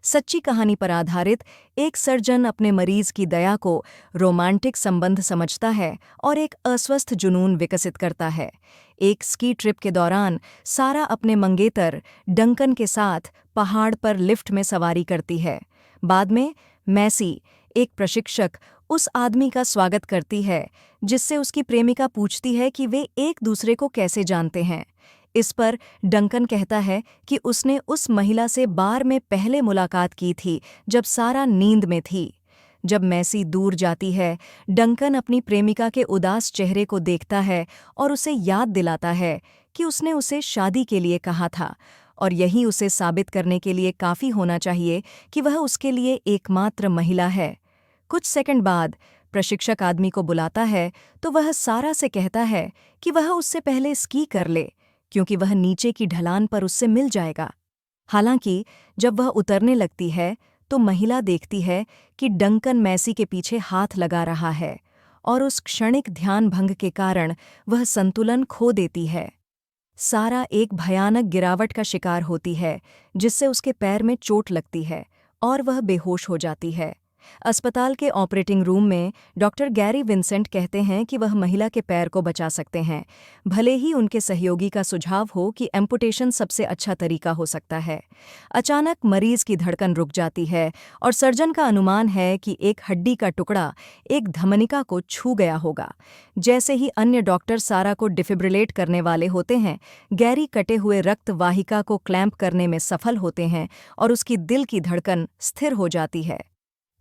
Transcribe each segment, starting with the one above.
सच्ची कहानी पर आधारित एक सर्जन अपने मरीज की दया को रोमांटिक संबंध समझता है और एक अस्वस्थ जुनून विकसित करता है। एक स्की ट्रिप के दौरान सारा अपने मंगेतर डंकन के साथ पहाड़ पर लिफ्ट में सवारी करती है। बाद में मैसी, एक प्रशिक्षक, उस आदमी का स्वागत करती है जिससे उसकी प्रेमिका पूछती है कि वे एक दूसरे को कैसे जानते हैं। इस पर डंकन कहता है कि उसने उस महिला से बार में पहले मुलाकात की थी जब सारा नींद में थी। जब मैसी दूर जाती है, डंकन अपनी प्रेमिका के उदास चेहरे को देखता है और उसे याद दिलाता है कि उसने उसे शादी के लिए कहा था और यही उसे साबित करने के लिए काफ़ी होना चाहिए कि वह उसके लिए एकमात्र महिला है। कुछ सेकंड बाद प्रशिक्षक आदमी को बुलाता है तो वह सारा से कहता है कि वह उससे पहले स्की कर ले क्योंकि वह नीचे की ढलान पर उससे मिल जाएगा। हालांकि जब वह उतरने लगती है तो महिला देखती है कि डंकन मैसी के पीछे हाथ लगा रहा है और उस क्षणिक ध्यान भंग के कारण वह संतुलन खो देती है। सारा एक भयानक गिरावट का शिकार होती है जिससे उसके पैर में चोट लगती है और वह बेहोश हो जाती है। अस्पताल के ऑपरेटिंग रूम में डॉक्टर गैरी विंसेंट कहते हैं कि वह महिला के पैर को बचा सकते हैं, भले ही उनके सहयोगी का सुझाव हो कि एम्पुटेशन सबसे अच्छा तरीका हो सकता है। अचानक मरीज की धड़कन रुक जाती है और सर्जन का अनुमान है कि एक हड्डी का टुकड़ा एक धमनिका को छू गया होगा। जैसे ही अन्य डॉक्टर सारा को डिफिब्रिलेट करने वाले होते हैं, गैरी कटे हुए रक्त वाहिका को क्लैंप करने में सफल होते हैं और उसकी दिल की धड़कन स्थिर हो जाती है।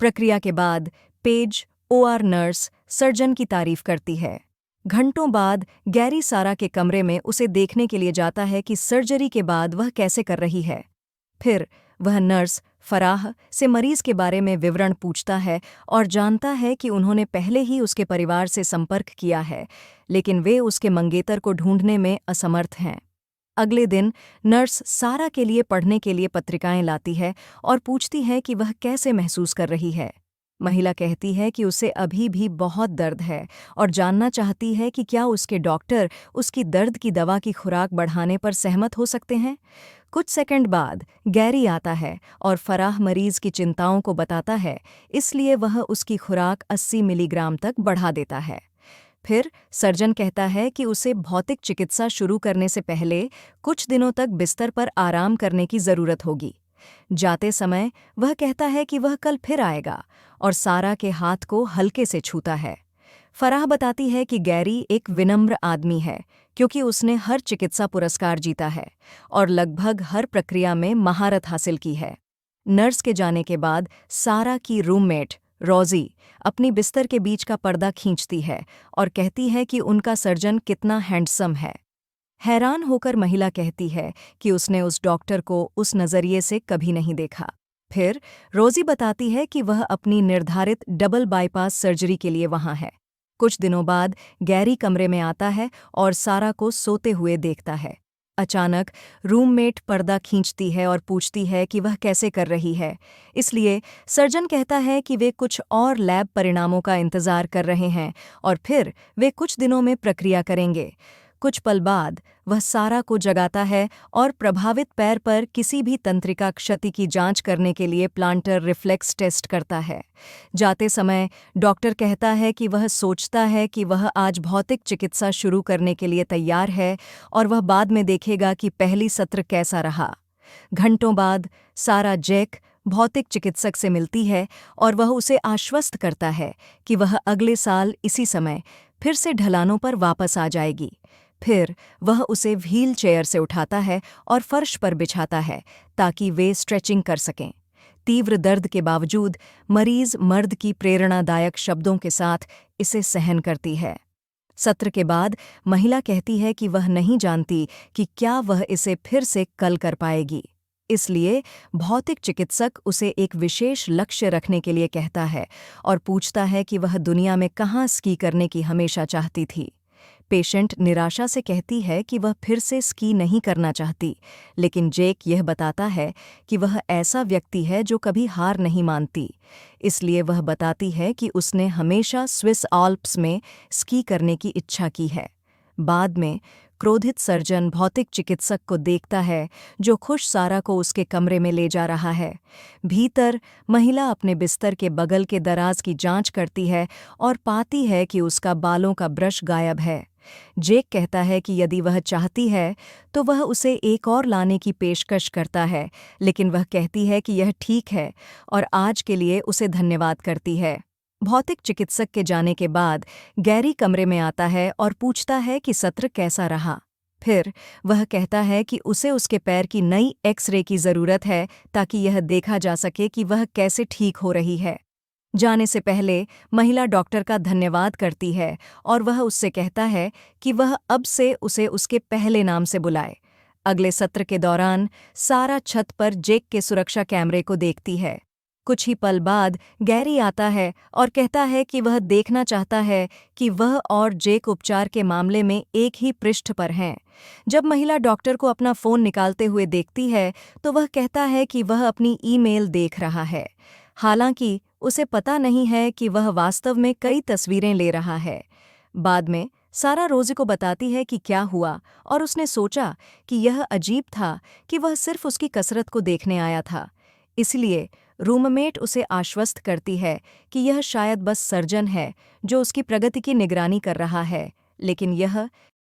प्रक्रिया के बाद पेज, ओआर नर्स, सर्जन की तारीफ करती है। घंटों बाद गैरी सारा के कमरे में उसे देखने के लिए जाता है कि सर्जरी के बाद वह कैसे कर रही है। फिर वह नर्स फराह से मरीज के बारे में विवरण पूछता है और जानता है कि उन्होंने पहले ही उसके परिवार से संपर्क किया है, लेकिन वे उसके मंगेतर को ढूंढने में असमर्थ हैं। अगले दिन नर्स सारा के लिए पढ़ने के लिए पत्रिकाएं लाती है और पूछती है कि वह कैसे महसूस कर रही है। महिला कहती है कि उसे अभी भी बहुत दर्द है और जानना चाहती है कि क्या उसके डॉक्टर उसकी दर्द की दवा की खुराक बढ़ाने पर सहमत हो सकते हैं। कुछ सेकंड बाद गैरी आता है और फराह मरीज की चिंताओं को बताता है, इसलिए वह उसकी खुराक 80 मिलीग्राम तक बढ़ा देता है। फिर सर्जन कहता है कि उसे भौतिक चिकित्सा शुरू करने से पहले कुछ दिनों तक बिस्तर पर आराम करने की ज़रूरत होगी। जाते समय वह कहता है कि वह कल फिर आएगा और सारा के हाथ को हल्के से छूता है। फराह बताती है कि गैरी एक विनम्र आदमी है क्योंकि उसने हर चिकित्सा पुरस्कार जीता है और लगभग हर प्रक्रिया में महारत हासिल की है। नर्स के जाने के बाद सारा की रूममेट रोजी अपनी बिस्तर के बीच का पर्दा खींचती है और कहती है कि उनका सर्जन कितना हैंडसम है। हैरान होकर महिला कहती है कि उसने उस डॉक्टर को उस नज़रिए से कभी नहीं देखा। फिर रोजी बताती है कि वह अपनी निर्धारित डबल बाईपास सर्जरी के लिए वहां है। कुछ दिनों बाद गैरी कमरे में आता है और सारा को सोते हुए देखता है। अचानक रूममेट पर्दा खींचती है और पूछती है कि वह कैसे कर रही है। इसलिए सर्जन कहता है कि वे कुछ और लैब परिणामों का इंतजार कर रहे हैं और फिर वे कुछ दिनों में प्रक्रिया करेंगे। कुछ पल बाद वह सारा को जगाता है और प्रभावित पैर पर किसी भी तंत्रिका क्षति की जांच करने के लिए प्लांटर रिफ्लेक्स टेस्ट करता है। जाते समय डॉक्टर कहता है कि वह सोचता है कि वह आज भौतिक चिकित्सा शुरू करने के लिए तैयार है और वह बाद में देखेगा कि पहली सत्र कैसा रहा। घंटों बाद सारा जैक भौतिक चिकित्सक से मिलती है और वह उसे आश्वस्त करता है कि वह अगले साल इसी समय फिर से ढलानों पर वापस आ जाएगी। फिर वह उसे व्हील चेयर से उठाता है और फर्श पर बिछाता है ताकि वे स्ट्रेचिंग कर सकें। तीव्र दर्द के बावजूद मरीज मर्द की प्रेरणादायक शब्दों के साथ इसे सहन करती है। सत्र के बाद महिला कहती है कि वह नहीं जानती कि क्या वह इसे फिर से कल कर पाएगी। इसलिए भौतिक चिकित्सक उसे एक विशेष लक्ष्य रखने के लिए कहता है और पूछता है कि वह दुनिया में कहाँ स्की करने की हमेशा चाहती थी। पेशेंट निराशा से कहती है कि वह फिर से स्की नहीं करना चाहती, लेकिन जेक यह बताता है कि वह ऐसा व्यक्ति है जो कभी हार नहीं मानती। इसलिए वह बताती है कि उसने हमेशा स्विस आल्प्स में स्की करने की इच्छा की है। बाद में क्रोधित सर्जन भौतिक चिकित्सक को देखता है, जो खुश सारा को उसके कमरे में ले जा रहा है। भीतर महिला अपने बिस्तर के बगल के दराज की जांच करती है और पाती है कि उसका बालों का ब्रश गायब है। जेक कहता है कि यदि वह चाहती है तो वह उसे एक और लाने की पेशकश करता है, लेकिन वह कहती है कि यह ठीक है और आज के लिए उसे धन्यवाद करती है। भौतिक चिकित्सक के जाने के बाद गैरी कमरे में आता है और पूछता है कि सत्र कैसा रहा। फिर वह कहता है कि उसे उसके पैर की नई एक्स-रे की ज़रूरत है ताकि यह देखा जा सके कि वह कैसे ठीक हो रही है। जाने से पहले महिला डॉक्टर का धन्यवाद करती है और वह उससे कहता है कि वह अब से उसे उसके पहले नाम से बुलाए। अगले सत्र के दौरान सारा छत पर जेक के सुरक्षा कैमरे को देखती है। कुछ ही पल बाद गैरी आता है और कहता है कि वह देखना चाहता है कि वह और जेक उपचार के मामले में एक ही पृष्ठ पर हैं। जब महिला डॉक्टर को अपना फ़ोन निकालते हुए देखती है तो वह कहता है कि वह अपनी ईमेल देख रहा है। हालांकि उसे पता नहीं है कि वह वास्तव में कई तस्वीरें ले रहा है। बाद में सारा रोज़ी को बताती है कि क्या हुआ और उसने सोचा कि यह अजीब था कि वह सिर्फ उसकी कसरत को देखने आया था। इसलिए रूममेट उसे आश्वस्त करती है कि यह शायद बस सर्जन है जो उसकी प्रगति की निगरानी कर रहा है, लेकिन यह